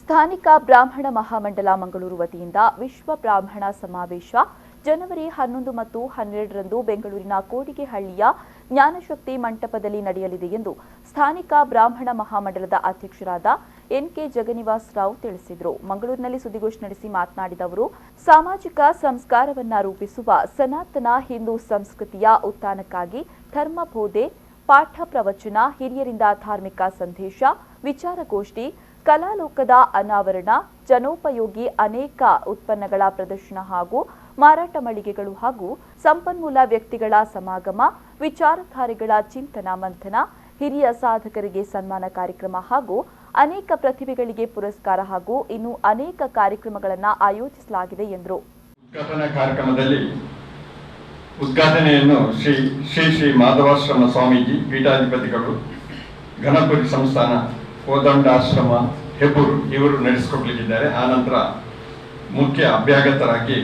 ಸ್ಥಾನಿಕ ಬ್ರಾಹ್ಮಣ ಮಹಾಮಂಡಲ ಮಂಗಳೂರು ವತಿಯಿಂದ ವಿಶ್ವ ಬ್ರಾಹ್ಮಣ ಸಮಾವೇಶ ಜನವರಿ 11 ಮತ್ತು 12ರಂದು ಬೆಂಗಳೂರಿನ ಕೋಡಿಗೆಹಳ್ಳಿಯ ಜ್ಞಾನಶಕ್ತಿ ಮಂಟಪದಲ್ಲಿ ನಡೆಯಲಿದೆ ಎಂದು ಸ್ಥಾನಿಕ ಬ್ರಾಹ್ಮಣ ಮಹಾಮಂಡಲದ ಅಧ್ಯಕ್ಷರಾದ ಎನ್ಕೆ ಜಗನಿವಾಸ್ ರಾವ್ ತಿಳಿಸಿದರು. ಮಂಗಳೂರಿನಲ್ಲಿ ಸುದ್ದಿಗೋಷ್ಠಿ ನಡೆಸಿ ಮಾತನಾಡಿದ ಅವರು, ಸಾಮಾಜಿಕ ಸಂಸ್ಕಾರವನ್ನು ರೂಪಿಸುವ ಸನಾತನ ಹಿಂದೂ ಸಂಸ್ಕೃತಿಯ ಉತ್ಥಾನಕ್ಕಾಗಿ ಧರ್ಮ ಬೋಧೆ, ಪಾಠ ಪ್ರವಚನ, ಹಿರಿಯರಿಂದ ಧಾರ್ಮಿಕ ಸಂದೇಶ, ವಿಚಾರಗೋಷ್ಠಿ, ಕಲಾಲೋಕದ ಅನಾವರಣ, ಜನೋಪಯೋಗಿ ಅನೇಕ ಉತ್ಪನ್ನಗಳ ಪ್ರದರ್ಶನ ಹಾಗೂ ಮಾರಾಟ ಮಳಿಗೆಗಳು ಹಾಗೂ ಸಂಪನ್ಮೂಲ ವ್ಯಕ್ತಿಗಳ ಸಮಾಗಮ, ವಿಚಾರಧಾರೆಗಳ ಚಿಂತನ ಮಂಥನ, ಹಿರಿಯ ಸಾಧಕರಿಗೆ ಸನ್ಮಾನ ಕಾರ್ಯಕ್ರಮ ಹಾಗೂ ಅನೇಕ ಪ್ರತಿಭೆಗಳಿಗೆ ಪುರಸ್ಕಾರ ಹಾಗೂ ಇನ್ನು ಅನೇಕ ಕಾರ್ಯಕ್ರಮಗಳನ್ನು ಆಯೋಜಿಸಲಾಗಿದೆ ಎಂದರು. ಉದ್ಘಾಟನಾ ಕಾರ್ಯಕ್ರಮದಲ್ಲಿ ಉದ್ಘಾಟನೆಯನ್ನು ಶ್ರೀ ಮಾಧವಾಶ್ರಮ ಸ್ವಾಮೀಜಿ ಪೀಠಾಧಿಪತಿಗಳು, ಘನಪುರಿ ಸಂಸ್ಥಾನ ಕೋದಂಡಾಶ್ರಮ ಹೆಬ್ಬೂರು ಇವರು ನಡೆಸಿಕೊಡಲಿದ್ದಾರೆ. ಆನಂತರ ಮುಖ್ಯ ಅಭ್ಯಾಗತರಾಗಿ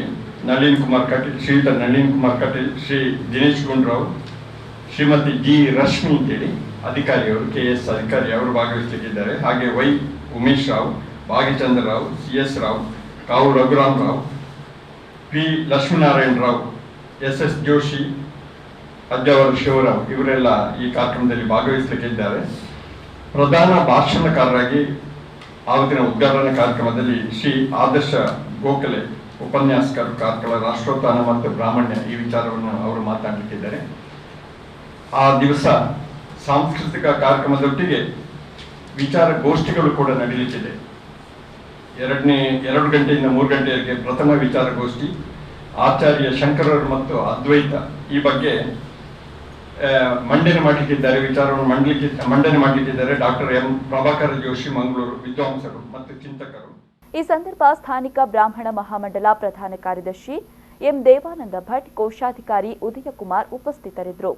ನಳಿನ್ ಕುಮಾರ್ ಕಟೀಲ್, ಶ್ರೀಯುತ ನಳಿನ್ ಕುಮಾರ್ ಕಟೀಲ್, ಶ್ರೀ ದಿನೇಶ್ ಗುಂಡ್ರಾವ್, ಶ್ರೀಮತಿ ಜಿ ರಶ್ಮಿ ಅಂತೇಳಿ ಅಧಿಕಾರಿಯವರು, KS ಅಧಿಕಾರಿ ಅವರು ಭಾಗವಹಿಸಲಿದ್ದಾರೆ. ಹಾಗೆ ವೈ ಉಮೇಶ್ ರಾವ್, ಭಾಗ್ಯಚಂದ್ರ ರಾವ್, CS ರಾವ್, ಕಾವು ರಘುರಾಮ್ ರಾವ್, ಪಿ ಲಕ್ಷ್ಮೀನಾರಾಯಣ ರಾವ್, SS ಜೋಶಿ, ಅಜ್ಜವರು ಶಿವರಾವ್ ಇವರೆಲ್ಲ ಈ ಕಾರ್ಯಕ್ರಮದಲ್ಲಿ ಭಾಗವಹಿಸಲಿದ್ದಾರೆ. ಪ್ರಧಾನ ಭಾಷಣಕಾರರಾಗಿ ಆವತ್ತಿನ ಉದ್ಘಾಟನಾ ಕಾರ್ಯಕ್ರಮದಲ್ಲಿ ಶ್ರೀ ಆದರ್ಶ ಗೋಖಲೆ ಉಪನ್ಯಾಸಕರು, ಕಾರ್ಕಳ ರಾಷ್ಟ್ರೋತ್ಥಾನ ಮತ್ತು ಬ್ರಾಹ್ಮಣ್ಯ ಈ ವಿಚಾರವನ್ನು ಅವರು ಮಾತನಾಡಲಿಕ್ಕಿದ್ದಾರೆ. ಆ ದಿವಸ ಸಾಂಸ್ಕೃತಿಕ ಕಾರ್ಯಕ್ರಮದೊಟ್ಟಿಗೆ ವಿಚಾರಗೋಷ್ಠಿಗಳು ಕೂಡ ನಡೆಯಲಿಕ್ಕಿದೆ. 2 ಗಂಟೆಯಿಂದ 3 ಗಂಟೆಯವರೆಗೆ ಪ್ರಥಮ ವಿಚಾರಗೋಷ್ಠಿ ಆಚಾರ್ಯ ಶಂಕರರು ಮತ್ತು ಅದ್ವೈತ ಈ ಬಗ್ಗೆ ಮಂಡನೆ ಮಾಡಲಿಕ್ಕಿದ್ದಾರೆ. ವಿಚಾರವನ್ನು ಮಂಡನೆ ಮಾಡಲಿಕ್ಕಿದ್ದಾರೆ ಡಾಕ್ಟರ್ ಎಂ ಪ್ರಭಾಕರ ಜೋಶಿ, ಮಂಗಳೂರು ವಿದ್ವಾಂಸರು ಮತ್ತು ಚಿಂತಕರು. ಈ ಸಂದರ್ಭ ಸ್ಥಾನಿಕ ಬ್ರಾಹ್ಮಣ ಮಹಾಮಂಡಲ ಪ್ರಧಾನ ಕಾರ್ಯದರ್ಶಿ ಎಂ ದೇವಾನಂದ ಭಟ್, ಕೋಶಾಧಿಕಾರಿ ಉದಯಕುಮಾರ್ ಉಪಸ್ಥಿತರಿದ್ದರು.